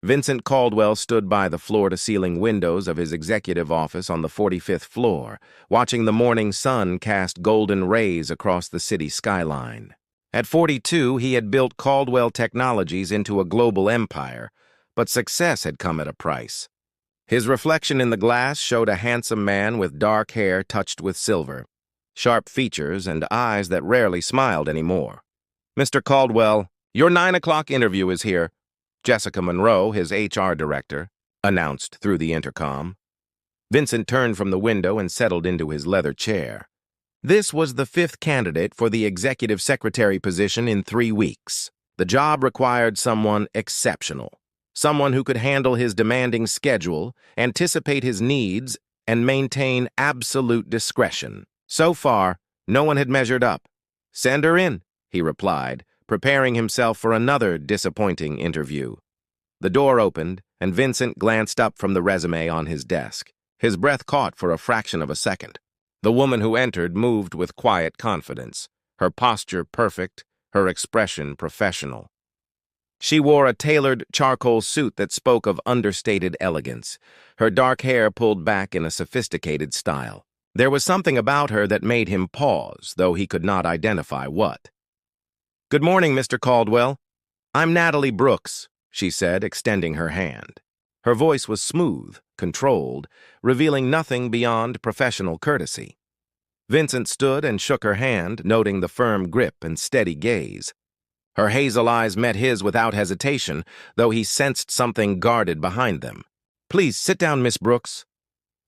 Vincent Caldwell stood by the floor-to-ceiling windows of his executive office on the 45th floor, watching the morning sun cast golden rays across the city skyline. At 42, he had built Caldwell Technologies into a global empire, but success had come at a price. His reflection in the glass showed a handsome man with dark hair touched with silver, sharp features, and eyes that rarely smiled anymore. "Mr. Caldwell, your 9 o'clock interview is here," Jessica Monroe, his HR director, announced through the intercom. Vincent turned from the window and settled into his leather chair. This was the 5th candidate for the executive secretary position in 3 weeks. The job required someone exceptional, someone who could handle his demanding schedule, anticipate his needs, and maintain absolute discretion. So far, no one had measured up. "Send her in," he replied, preparing himself for another disappointing interview. The door opened, and Vincent glanced up from the resume on his desk. His breath caught for a fraction of a second. The woman who entered moved with quiet confidence, her posture perfect, her expression professional. She wore a tailored charcoal suit that spoke of understated elegance, her dark hair pulled back in a sophisticated style. There was something about her that made him pause, though he could not identify what. "Good morning, Mr. Caldwell. I'm Natalie Brooks," she said, extending her hand. Her voice was smooth, controlled, revealing nothing beyond professional courtesy. Vincent stood and shook her hand, noting the firm grip and steady gaze. Her hazel eyes met his without hesitation, though he sensed something guarded behind them. "Please sit down, Miss Brooks."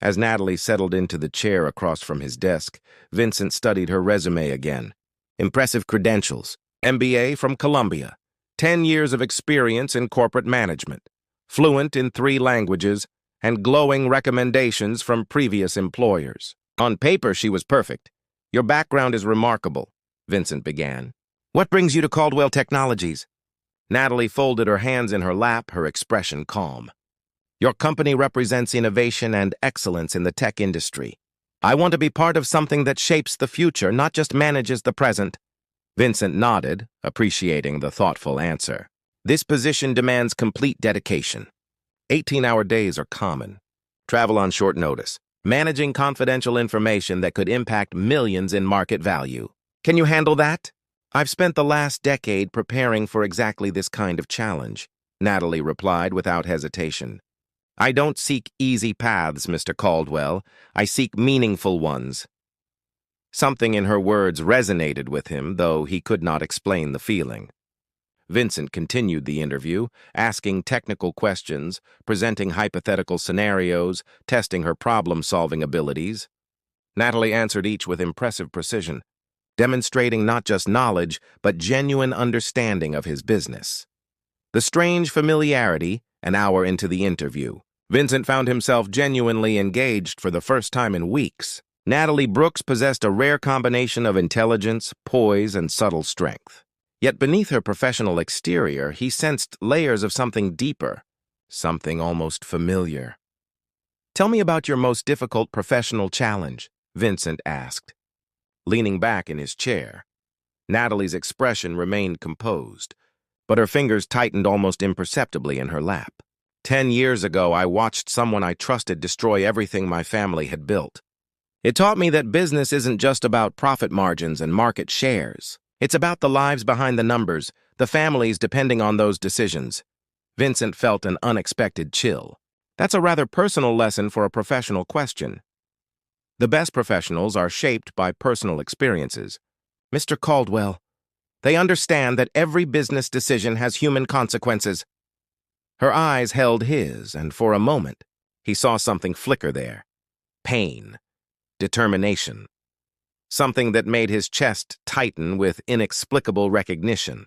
As Natalie settled into the chair across from his desk, Vincent studied her resume again. Impressive credentials. MBA from Columbia, 10 years of experience in corporate management, fluent in 3 languages, and glowing recommendations from previous employers. On paper, she was perfect. "Your background is remarkable," Vincent began. "What brings you to Caldwell Technologies?" Natalie folded her hands in her lap, her expression calm. "Your company represents innovation and excellence in the tech industry. I want to be part of something that shapes the future, not just manages the present." Vincent nodded, appreciating the thoughtful answer. "This position demands complete dedication. 18-hour days are common. Travel on short notice. Managing confidential information that could impact millions in market value. Can you handle that?" "I've spent the last decade preparing for exactly this kind of challenge," Natalie replied without hesitation. "I don't seek easy paths, Mr. Caldwell. I seek meaningful ones." Something in her words resonated with him, though he could not explain the feeling. Vincent continued the interview, asking technical questions, presenting hypothetical scenarios, testing her problem-solving abilities. Natalie answered each with impressive precision, demonstrating not just knowledge, but genuine understanding of his business. The strange familiarity, an hour into the interview, Vincent found himself genuinely engaged for the first time in weeks. Natalie Brooks possessed a rare combination of intelligence, poise, and subtle strength. Yet beneath her professional exterior, he sensed layers of something deeper, something almost familiar. "Tell me about your most difficult professional challenge," Vincent asked, leaning back in his chair. Natalie's expression remained composed, but her fingers tightened almost imperceptibly in her lap. 10 years ago, I watched someone I trusted destroy everything my family had built. It taught me that business isn't just about profit margins and market shares. It's about the lives behind the numbers, the families depending on those decisions. Vincent felt an unexpected chill. That's a rather personal lesson for a professional question. The best professionals are shaped by personal experiences. "Mr. Caldwell, they understand that every business decision has human consequences." Her eyes held his, and for a moment, he saw something flicker there. Pain. Determination. Something that made his chest tighten with inexplicable recognition.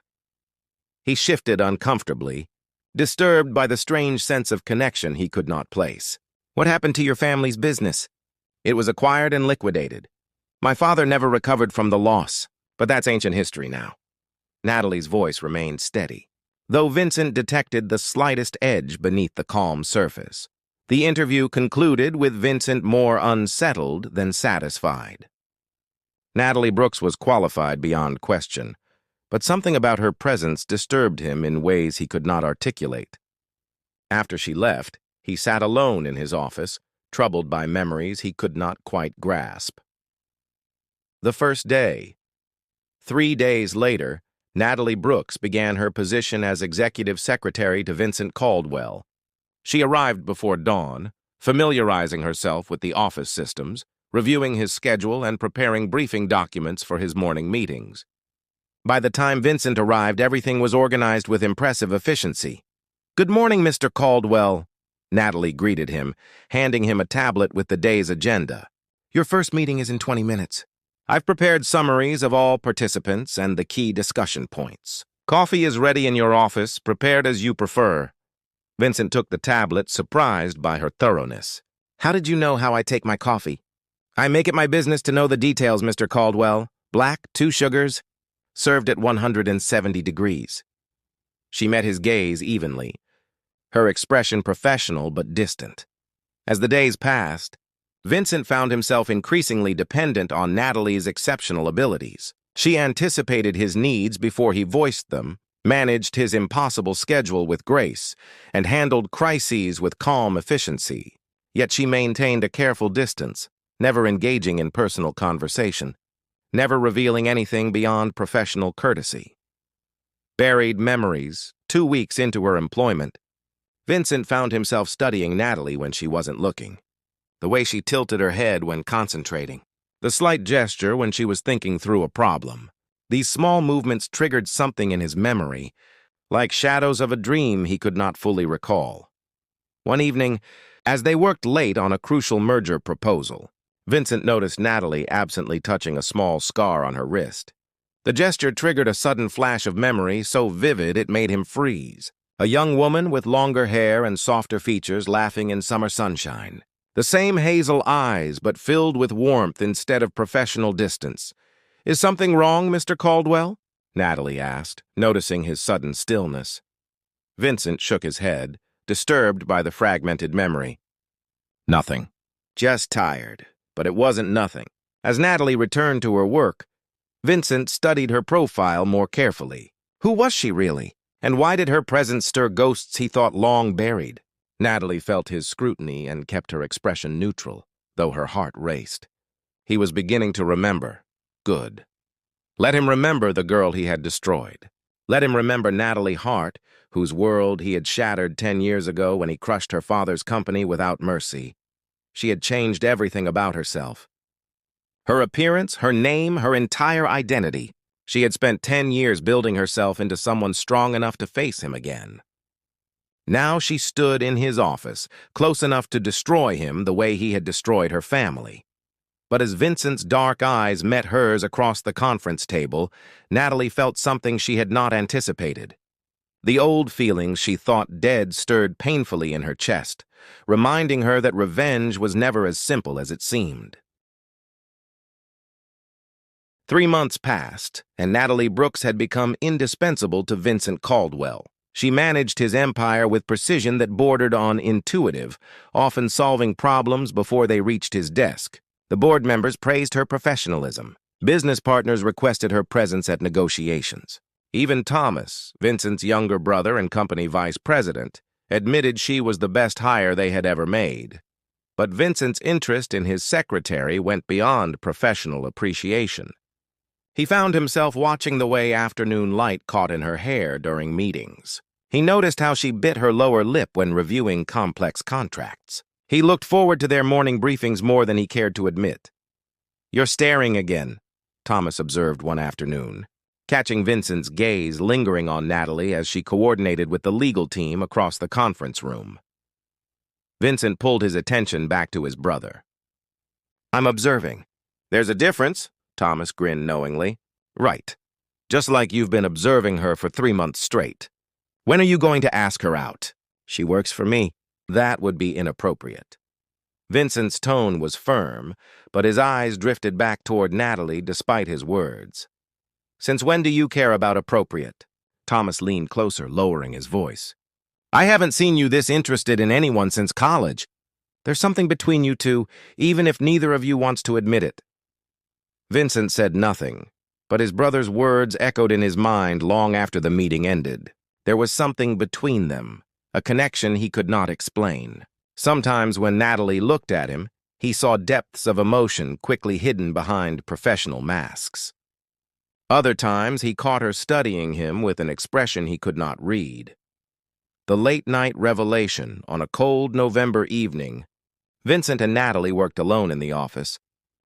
He shifted uncomfortably, disturbed by the strange sense of connection he could not place. "What happened to your family's business?" "It was acquired and liquidated. My father never recovered from the loss, but that's ancient history now." Natalie's voice remained steady, though Vincent detected the slightest edge beneath the calm surface. The interview concluded with Vincent more unsettled than satisfied. Natalie Brooks was qualified beyond question, but something about her presence disturbed him in ways he could not articulate. After she left, he sat alone in his office, troubled by memories he could not quite grasp. The first day. 3 days later, Natalie Brooks began her position as executive secretary to Vincent Caldwell. She arrived before dawn, familiarizing herself with the office systems, reviewing his schedule, and preparing briefing documents for his morning meetings. By the time Vincent arrived, everything was organized with impressive efficiency. "Good morning, Mr. Caldwell," Natalie greeted him, handing him a tablet with the day's agenda. "Your first meeting is in 20 minutes. I've prepared summaries of all participants and the key discussion points. Coffee is ready in your office, prepared as you prefer." Vincent took the tablet, surprised by her thoroughness. "How did you know how I take my coffee?" "I make it my business to know the details, Mr. Caldwell. Black, 2 sugars, served at 170 degrees. She met his gaze evenly, her expression professional but distant. As the days passed, Vincent found himself increasingly dependent on Natalie's exceptional abilities. She anticipated his needs before he voiced them, managed his impossible schedule with grace, and handled crises with calm efficiency. Yet she maintained a careful distance, never engaging in personal conversation, never revealing anything beyond professional courtesy. Buried memories. 2 weeks into her employment, Vincent found himself studying Natalie when she wasn't looking. The way she tilted her head when concentrating, the slight gesture when she was thinking through a problem. These small movements triggered something in his memory, like shadows of a dream he could not fully recall. One evening, as they worked late on a crucial merger proposal, Vincent noticed Natalie absently touching a small scar on her wrist. The gesture triggered a sudden flash of memory so vivid it made him freeze. A young woman with longer hair and softer features laughing in summer sunshine. The same hazel eyes, but filled with warmth instead of professional distance. "Is something wrong, Mr. Caldwell?" Natalie asked, noticing his sudden stillness. Vincent shook his head, disturbed by the fragmented memory. "Nothing. Just tired." But it wasn't nothing. As Natalie returned to her work, Vincent studied her profile more carefully. Who was she really? And why did her presence stir ghosts he thought long buried? Natalie felt his scrutiny and kept her expression neutral, though her heart raced. He was beginning to remember. Good. Let him remember the girl he had destroyed. Let him remember Natalie Hart, whose world he had shattered 10 years ago when he crushed her father's company without mercy. She had changed everything about herself. Her appearance, her name, her entire identity. She had spent 10 years building herself into someone strong enough to face him again. Now she stood in his office, close enough to destroy him the way he had destroyed her family. But as Vincent's dark eyes met hers across the conference table, Natalie felt something she had not anticipated. The old feelings she thought dead stirred painfully in her chest, reminding her that revenge was never as simple as it seemed. 3 months passed, and Natalie Brooks had become indispensable to Vincent Caldwell. She managed his empire with precision that bordered on intuitive, often solving problems before they reached his desk. The board members praised her professionalism. Business partners requested her presence at negotiations. Even Thomas, Vincent's younger brother and company vice president, admitted she was the best hire they had ever made. But Vincent's interest in his secretary went beyond professional appreciation. He found himself watching the way afternoon light caught in her hair during meetings. He noticed how she bit her lower lip when reviewing complex contracts. He looked forward to their morning briefings more than he cared to admit. "You're staring again," Thomas observed one afternoon, catching Vincent's gaze lingering on Natalie as she coordinated with the legal team across the conference room. Vincent pulled his attention back to his brother. "I'm observing." "There's a difference," Thomas grinned knowingly. "Right. Just like you've been observing her for 3 months straight. When are you going to ask her out?" "She works for me." "That would be inappropriate." Vincent's tone was firm, but his eyes drifted back toward Natalie despite his words. "Since when do you care about appropriate?" Thomas leaned closer, lowering his voice. "I haven't seen you this interested in anyone since college. There's something between you two, even if neither of you wants to admit it." Vincent said nothing, but his brother's words echoed in his mind long after the meeting ended. There was something between them, a connection he could not explain. Sometimes when Natalie looked at him, he saw depths of emotion quickly hidden behind professional masks. Other times he caught her studying him with an expression he could not read. The late-night revelation on a cold November evening. Vincent and Natalie worked alone in the office,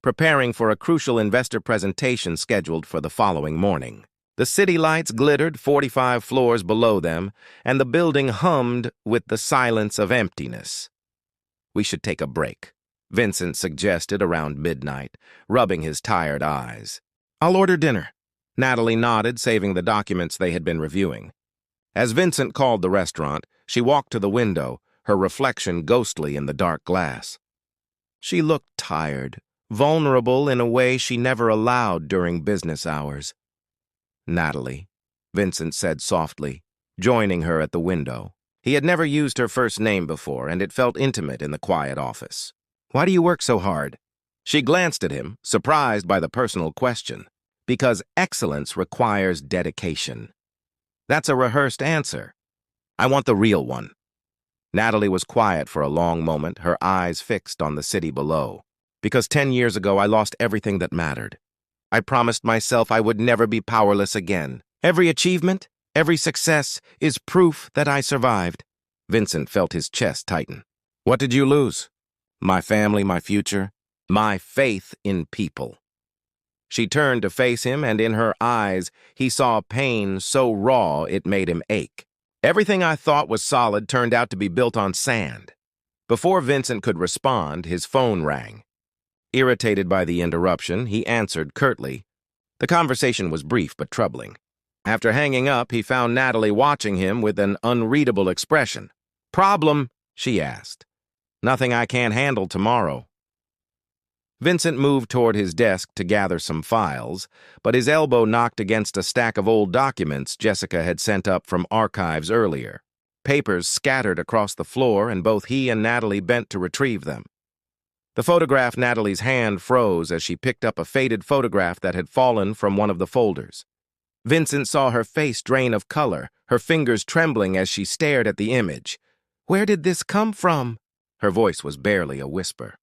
preparing for a crucial investor presentation scheduled for the following morning. The city lights glittered 45 floors below them, and the building hummed with the silence of emptiness. "We should take a break," Vincent suggested around midnight, rubbing his tired eyes. "I'll order dinner." Natalie nodded, saving the documents they had been reviewing. As Vincent called the restaurant, she walked to the window, her reflection ghostly in the dark glass. She looked tired, vulnerable in a way she never allowed during business hours. "Natalie," Vincent said softly, joining her at the window. He had never used her first name before, and it felt intimate in the quiet office. "Why do you work so hard?" She glanced at him, surprised by the personal question. "Because excellence requires dedication." That's a rehearsed answer. "I want the real one." Natalie was quiet for a long moment, her eyes fixed on the city below. "Because 10 years ago I lost everything that mattered. I promised myself I would never be powerless again. Every achievement, every success is proof that I survived." Vincent felt his chest tighten. "What did you lose?" "My family, my future, my faith in people." She turned to face him, and in her eyes he saw pain so raw it made him ache. "Everything I thought was solid turned out to be built on sand." Before Vincent could respond, his phone rang. Irritated by the interruption, he answered curtly. The conversation was brief but troubling. After hanging up, he found Natalie watching him with an unreadable expression. "Problem?" she asked. "Nothing I can't handle tomorrow." Vincent moved toward his desk to gather some files, but his elbow knocked against a stack of old documents Jessica had sent up from archives earlier. Papers scattered across the floor, and both he and Natalie bent to retrieve them. The photograph Natalie's hand froze as she picked up a faded photograph that had fallen from one of the folders. Vincent saw her face drain of color, her fingers trembling as she stared at the image. "Where did this come from?" Her voice was barely a whisper.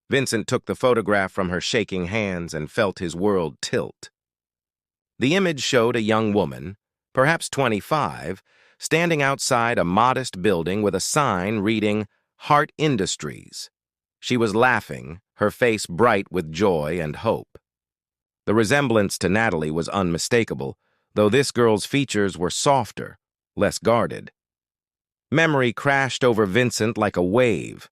Vincent took the photograph from her shaking hands and felt his world tilt. The image showed a young woman, perhaps 25, standing outside a modest building with a sign reading Hart Industries. She was laughing, her face bright with joy and hope. The resemblance to Natalie was unmistakable, though this girl's features were softer, less guarded. Memory crashed over Vincent like a wave.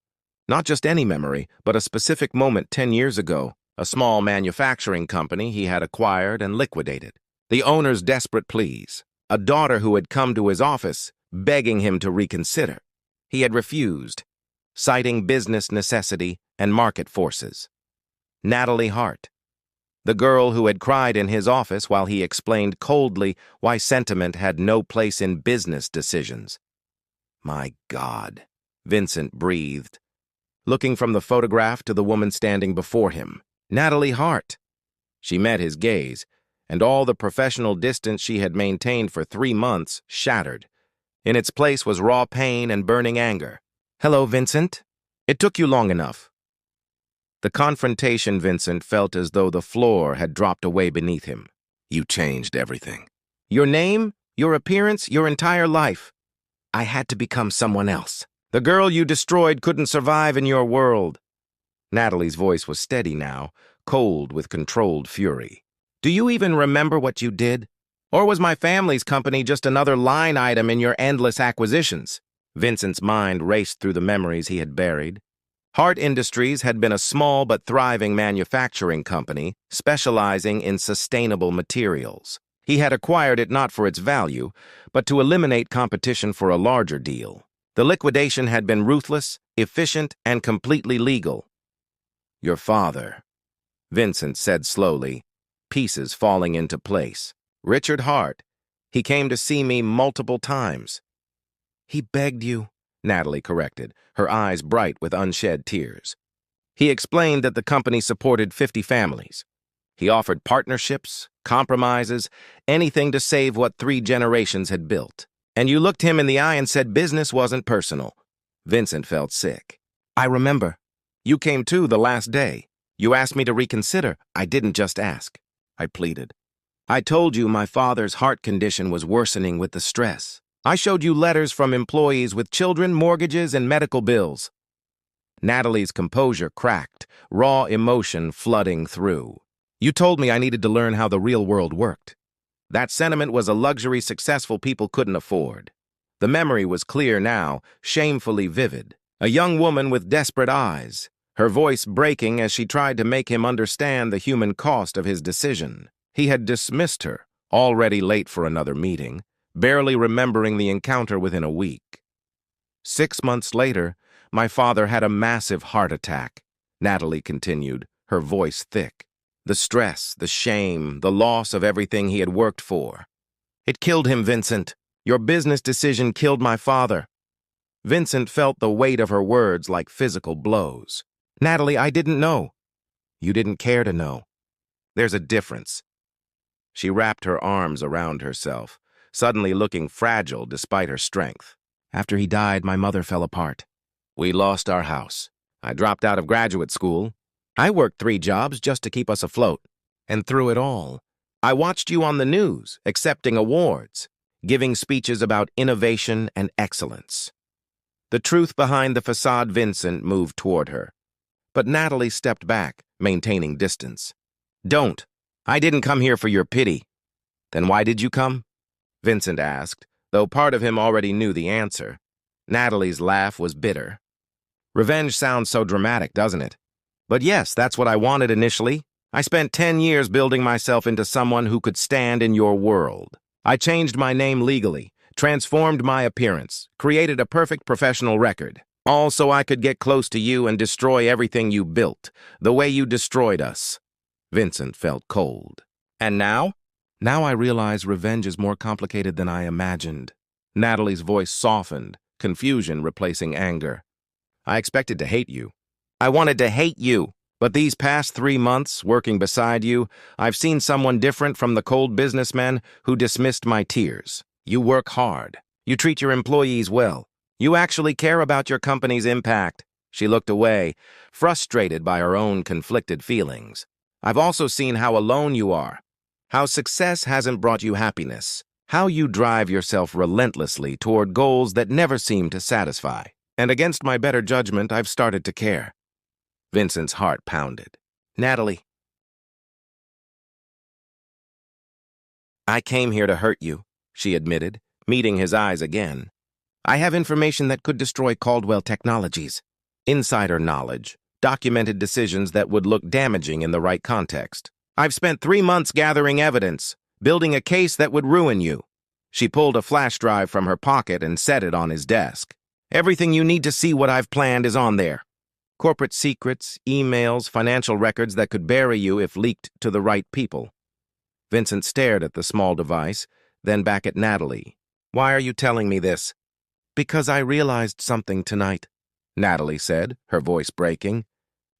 Not just any memory, but a specific moment 10 years ago, a small manufacturing company he had acquired and liquidated. The owner's desperate pleas, a daughter who had come to his office begging him to reconsider. He had refused, citing business necessity and market forces. Natalie Hart, the girl who had cried in his office while he explained coldly why sentiment had no place in business decisions. "My God," Vincent breathed, looking from the photograph to the woman standing before him. Natalie Hart. She met his gaze, and all the professional distance she had maintained for 3 months shattered. In its place was raw pain and burning anger. "Hello, Vincent. It took you long enough." The confrontation Vincent felt as though the floor had dropped away beneath him. "You changed everything. Your name, your appearance, your entire life. I had to become someone else. The girl you destroyed couldn't survive in your world." Natalie's voice was steady now, cold with controlled fury. "Do you even remember what you did? Or was my family's company just another line item in your endless acquisitions?" Vincent's mind raced through the memories he had buried. Hart Industries had been a small but thriving manufacturing company specializing in sustainable materials. He had acquired it not for its value, but to eliminate competition for a larger deal. The liquidation had been ruthless, efficient, and completely legal. "Your father," Vincent said slowly, pieces falling into place. "Richard Hart. He came to see me multiple times." "He begged you," Natalie corrected, her eyes bright with unshed tears. "He explained that the company supported 50 families. He offered partnerships, compromises, anything to save what 3 generations had built. And you looked him in the eye and said business wasn't personal. Vincent felt sick. I remember. You came too the last day. You asked me to reconsider. I didn't just ask. I pleaded. I told you my father's heart condition was worsening with the stress. I showed you letters from employees with children, mortgages, and medical bills. Natalie's composure cracked, raw emotion flooding through. You told me I needed to learn how the real world worked. That sentiment was a luxury successful people couldn't afford. The memory was clear now, shamefully vivid. A young woman with desperate eyes, her voice breaking as she tried to make him understand the human cost of his decision. He had dismissed her, already late for another meeting, barely remembering the encounter within a week. 6 months later, my father had a massive heart attack, Natalie continued, her voice thick. The stress, the shame, the loss of everything he had worked for. It killed him, Vincent. Your business decision killed my father. Vincent felt the weight of her words like physical blows. Natalie, I didn't know. You didn't care to know. There's a difference. She wrapped her arms around herself, suddenly looking fragile despite her strength. After he died, my mother fell apart. We lost our house. I dropped out of graduate school. I worked 3 jobs just to keep us afloat. And through it all, I watched you on the news, accepting awards, giving speeches about innovation and excellence. The truth behind the facade Vincent moved toward her. But Natalie stepped back, maintaining distance. Don't. I didn't come here for your pity. Then why did you come? Vincent asked, though part of him already knew the answer. Natalie's laugh was bitter. Revenge sounds so dramatic, doesn't it? But yes, that's what I wanted initially. I spent 10 years building myself into someone who could stand in your world. I changed my name legally, transformed my appearance, created a perfect professional record. All so I could get close to you and destroy everything you built, the way you destroyed us. Vincent felt cold. And now? Now I realize revenge is more complicated than I imagined. Natalie's voice softened, confusion replacing anger. I expected to hate you. I wanted to hate you, but these past 3 months, working beside you, I've seen someone different from the cold businessman who dismissed my tears. You work hard. You treat your employees well. You actually care about your company's impact. She looked away, frustrated by her own conflicted feelings. I've also seen how alone you are, how success hasn't brought you happiness, how you drive yourself relentlessly toward goals that never seem to satisfy. And against my better judgment, I've started to care. Vincent's heart pounded. Natalie, I came here to hurt you, she admitted, meeting his eyes again. I have information that could destroy Caldwell Technologies. Insider knowledge, documented decisions that would look damaging in the right context. I've spent 3 months gathering evidence, building a case that would ruin you. She pulled a flash drive from her pocket and set it on his desk. Everything you need to see what I've planned is on there. Corporate secrets, emails, financial records that could bury you if leaked to the right people. Vincent stared at the small device, then back at Natalie. Why are you telling me this? Because I realized something tonight, Natalie said, her voice breaking.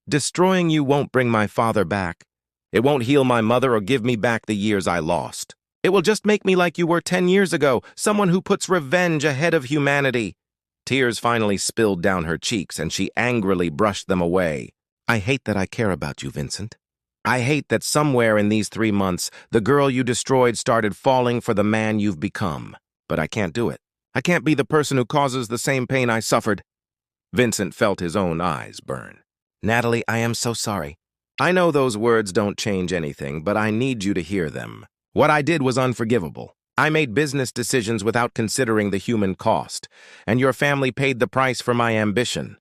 Destroying you won't bring my father back. It won't heal my mother or give me back the years I lost. It will just make me like you were 10 years ago, someone who puts revenge ahead of humanity. Tears finally spilled down her cheeks, and she angrily brushed them away. I hate that I care about you, Vincent. I hate that somewhere in these 3 months, the girl you destroyed started falling for the man you've become. But I can't do it. I can't be the person who causes the same pain I suffered. Vincent felt his own eyes burn. Natalie, I am so sorry. I know those words don't change anything, but I need you to hear them. What I did was unforgivable. I made business decisions without considering the human cost, and your family paid the price for my ambition.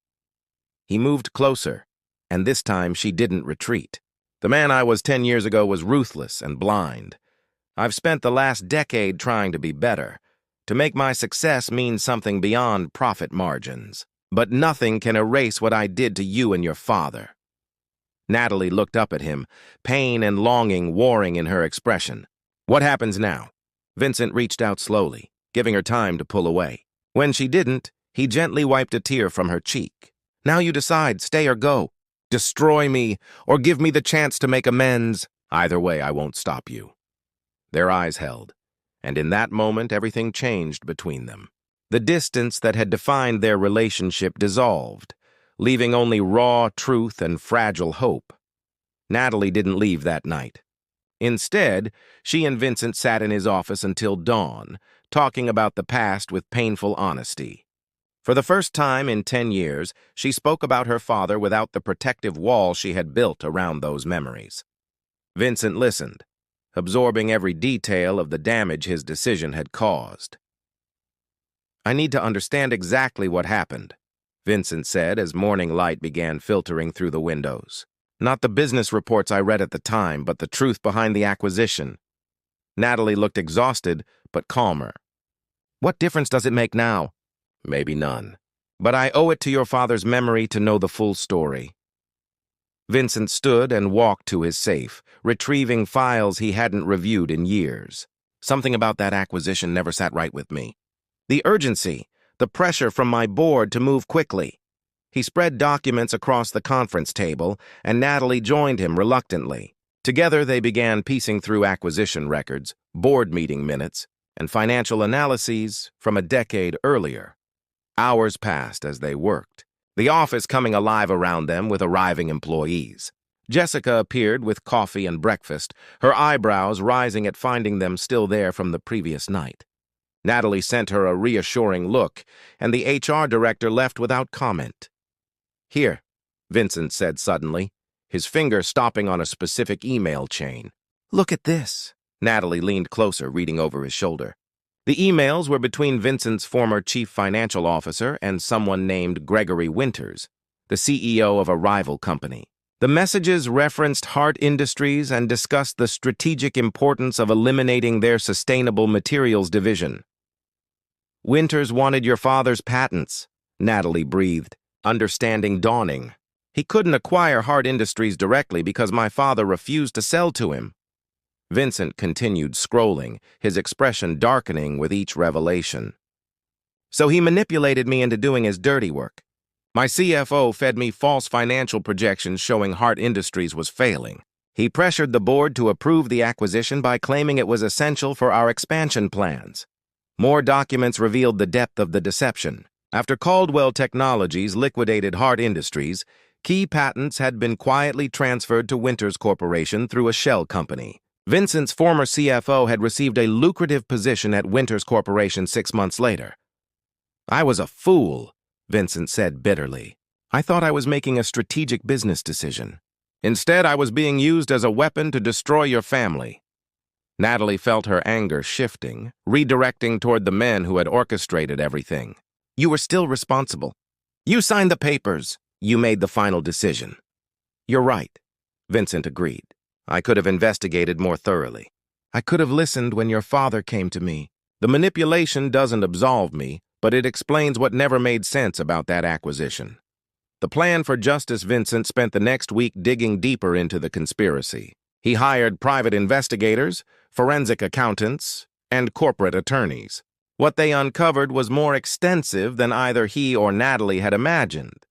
He moved closer, and this time she didn't retreat. The man I was 10 years ago was ruthless and blind. I've spent the last decade trying to be better, to make my success mean something beyond profit margins. But nothing can erase what I did to you and your father. Natalie looked up at him, pain and longing warring in her expression. What happens now? Vincent reached out slowly, giving her time to pull away. When she didn't, he gently wiped a tear from her cheek. Now you decide, stay or go. Destroy me, or give me the chance to make amends. Either way, I won't stop you. Their eyes held, and in that moment everything changed between them. The distance that had defined their relationship dissolved, leaving only raw truth and fragile hope. Natalie didn't leave that night. Instead, she and Vincent sat in his office until dawn, talking about the past with painful honesty. For the first time in 10 years, she spoke about her father without the protective wall she had built around those memories. Vincent listened, absorbing every detail of the damage his decision had caused. "I need to understand exactly what happened," Vincent said as morning light began filtering through the windows. "Not the business reports I read at the time, but the truth behind the acquisition." Natalie looked exhausted, but calmer. "What difference does it make now?" "Maybe none. But I owe it to your father's memory to know the full story." Vincent stood and walked to his safe, retrieving files he hadn't reviewed in years. "Something about that acquisition never sat right with me. The urgency, the pressure from my board to move quickly." He spread documents across the conference table, and Natalie joined him reluctantly. Together they began piecing through acquisition records, board meeting minutes, and financial analyses from a decade earlier. Hours passed as they worked, the office coming alive around them with arriving employees. Jessica appeared with coffee and breakfast, her eyebrows rising at finding them still there from the previous night. Natalie sent her a reassuring look, and the HR director left without comment. "Here," Vincent said suddenly, his finger stopping on a specific email chain. "Look at this." Natalie leaned closer, reading over his shoulder. The emails were between Vincent's former chief financial officer and someone named Gregory Winters, the CEO of a rival company. The messages referenced Hart Industries and discussed the strategic importance of eliminating their sustainable materials division. "Winters wanted your father's patents," Natalie breathed, understanding dawning. "He couldn't acquire Hart Industries directly because my father refused to sell to him." Vincent continued scrolling, his expression darkening with each revelation. "So he manipulated me into doing his dirty work. My CFO fed me false financial projections showing Hart Industries was failing. He pressured the board to approve the acquisition by claiming it was essential for our expansion plans." More documents revealed the depth of the deception. After Caldwell Technologies liquidated Hart Industries, key patents had been quietly transferred to Winters Corporation through a shell company. Vincent's former CFO had received a lucrative position at Winters Corporation 6 months later. "I was a fool," Vincent said bitterly. "I thought I was making a strategic business decision. Instead, I was being used as a weapon to destroy your family." Natalie felt her anger shifting, redirecting toward the men who had orchestrated everything. "You were still responsible. You signed the papers. You made the final decision." "You're right," Vincent agreed. "I could have investigated more thoroughly. I could have listened when your father came to me. The manipulation doesn't absolve me, but it explains what never made sense about that acquisition." The plan for Justice Vincent spent the next week digging deeper into the conspiracy. He hired private investigators, forensic accountants, and corporate attorneys. What they uncovered was more extensive than either he or Natalie had imagined.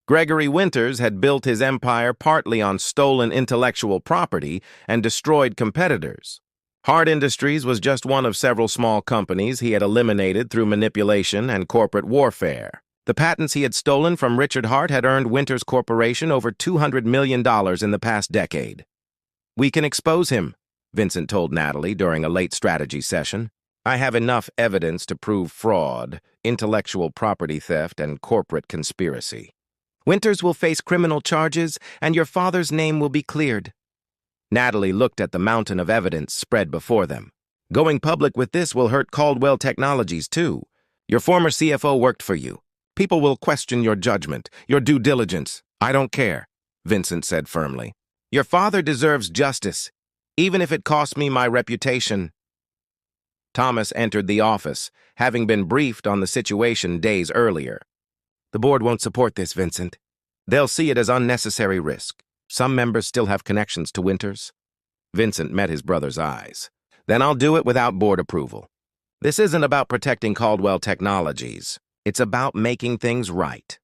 Gregory Winters had built his empire partly on stolen intellectual property and destroyed competitors. Hart Industries was just one of several small companies he had eliminated through manipulation and corporate warfare. The patents he had stolen from Richard Hart had earned Winters Corporation over $200 million in the past decade. "We can expose him," Vincent told Natalie during a late strategy session. "I have enough evidence to prove fraud, intellectual property theft, and corporate conspiracy." "Winters will face criminal charges, and your father's name will be cleared." Natalie looked at the mountain of evidence spread before them. "Going public with this will hurt Caldwell Technologies, too. Your former CFO worked for you. People will question your judgment, your due diligence." "I don't care," Vincent said firmly. "Your father deserves justice, even if it costs me my reputation." Thomas entered the office, having been briefed on the situation days earlier. "The board won't support this, Vincent. They'll see it as unnecessary risk. Some members still have connections to Winters." Vincent met his brother's eyes. "Then I'll do it without board approval. This isn't about protecting Caldwell Technologies. It's about making things right."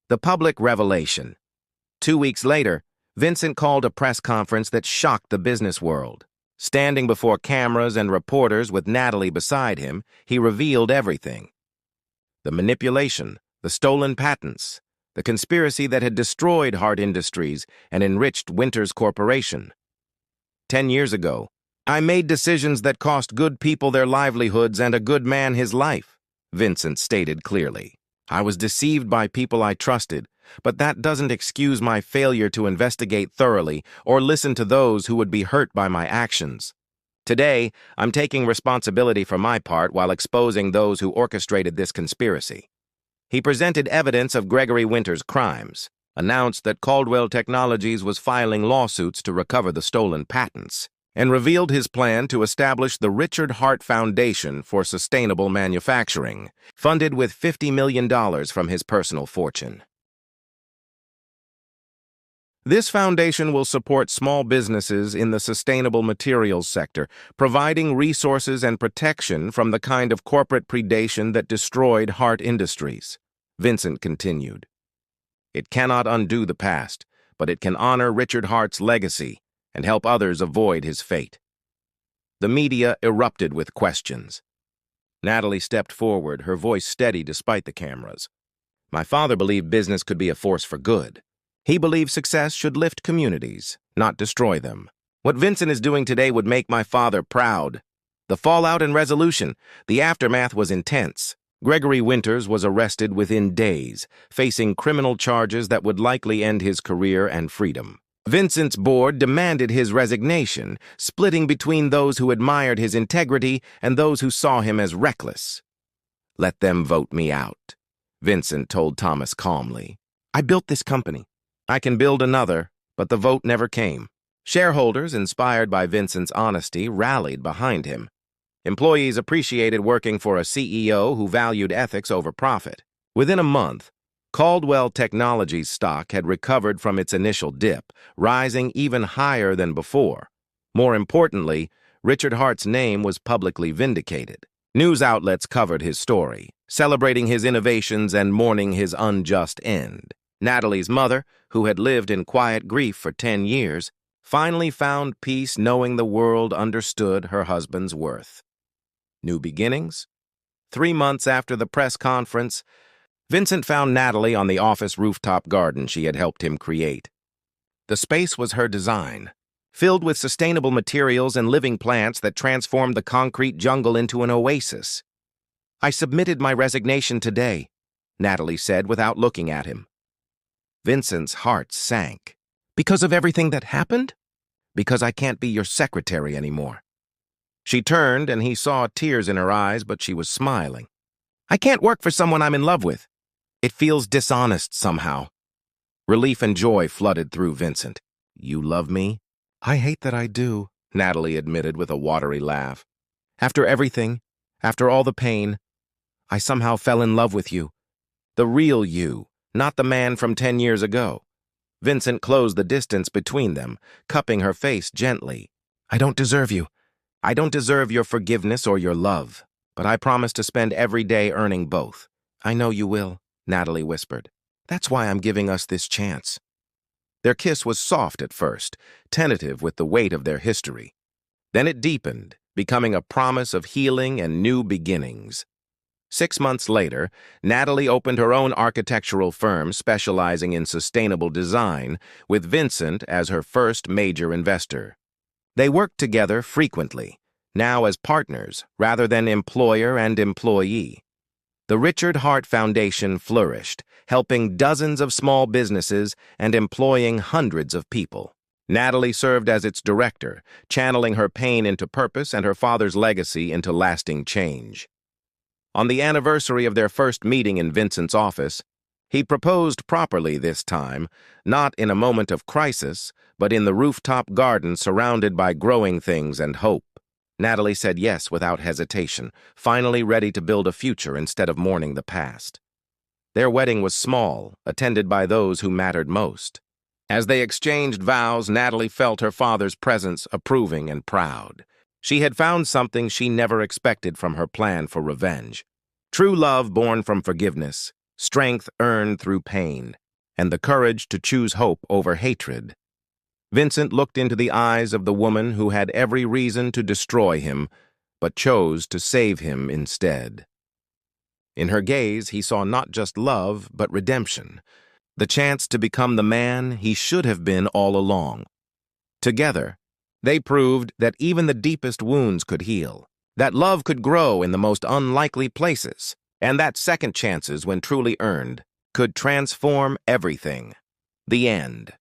The public revelation. 2 weeks later, Vincent called a press conference that shocked the business world. Standing before cameras and reporters with Natalie beside him, he revealed everything. The manipulation, the stolen patents, the conspiracy that had destroyed Hart Industries and enriched Winters Corporation. 10 years ago, I made decisions that cost good people their livelihoods and a good man his life, Vincent stated clearly. I was deceived by people I trusted, but that doesn't excuse my failure to investigate thoroughly or listen to those who would be hurt by my actions. Today, I'm taking responsibility for my part while exposing those who orchestrated this conspiracy. He presented evidence of Gregory Winters' crimes, announced that Caldwell Technologies was filing lawsuits to recover the stolen patents, and revealed his plan to establish the Richard Hart Foundation for Sustainable Manufacturing, funded with $50 million from his personal fortune. This foundation will support small businesses in the sustainable materials sector, providing resources and protection from the kind of corporate predation that destroyed Hart Industries. Vincent continued. It cannot undo the past, but it can honor Richard Hart's legacy and help others avoid his fate. The media erupted with questions. Natalie stepped forward, her voice steady despite the cameras. My father believed business could be a force for good. He believed success should lift communities, not destroy them. What Vincent is doing today would make my father proud. The fallout and resolution, the aftermath was intense. Gregory Winters was arrested within days, facing criminal charges that would likely end his career and freedom. Vincent's board demanded his resignation, splitting between those who admired his integrity and those who saw him as reckless. Let them vote me out, Vincent told Thomas calmly. I built this company. I can build another, but the vote never came. Shareholders, inspired by Vincent's honesty, rallied behind him. Employees appreciated working for a CEO who valued ethics over profit. Within a month, Caldwell Technologies stock had recovered from its initial dip, rising even higher than before. More importantly, Richard Hart's name was publicly vindicated. News outlets covered his story, celebrating his innovations and mourning his unjust end. Natalie's mother, who had lived in quiet grief for 10 years, finally found peace knowing the world understood her husband's worth. New beginnings? 3 months after the press conference, Vincent found Natalie on the office rooftop garden she had helped him create. The space was her design, filled with sustainable materials and living plants that transformed the concrete jungle into an oasis. I submitted my resignation today, Natalie said without looking at him. Vincent's heart sank. Because of everything that happened? Because I can't be your secretary anymore. She turned and he saw tears in her eyes, but she was smiling. I can't work for someone I'm in love with. It feels dishonest somehow. Relief and joy flooded through Vincent. You love me? I hate that I do, Natalie admitted with a watery laugh. After everything, after all the pain, I somehow fell in love with you. The real you, not the man from 10 years ago. Vincent closed the distance between them, cupping her face gently. I don't deserve you. I don't deserve your forgiveness or your love, but I promise to spend every day earning both. I know you will, Natalie whispered. That's why I'm giving us this chance. Their kiss was soft at first, tentative with the weight of their history. Then it deepened, becoming a promise of healing and new beginnings. 6 months later, Natalie opened her own architectural firm specializing in sustainable design, with Vincent as her first major investor. They worked together frequently, now as partners rather than employer and employee. The Richard Hart Foundation flourished, helping dozens of small businesses and employing hundreds of people. Natalie served as its director, channeling her pain into purpose and her father's legacy into lasting change. On the anniversary of their first meeting in Vincent's office, he proposed properly this time, not in a moment of crisis, but in the rooftop garden surrounded by growing things and hope. Natalie said yes without hesitation, finally ready to build a future instead of mourning the past. Their wedding was small, attended by those who mattered most. As they exchanged vows, Natalie felt her father's presence, approving and proud. She had found something she never expected from her plan for revenge. True love born from forgiveness, strength earned through pain, and the courage to choose hope over hatred. Vincent looked into the eyes of the woman who had every reason to destroy him, but chose to save him instead. In her gaze, he saw not just love, but redemption, the chance to become the man he should have been all along. Together, they proved that even the deepest wounds could heal, that love could grow in the most unlikely places, and that second chances, when truly earned, could transform everything. The end.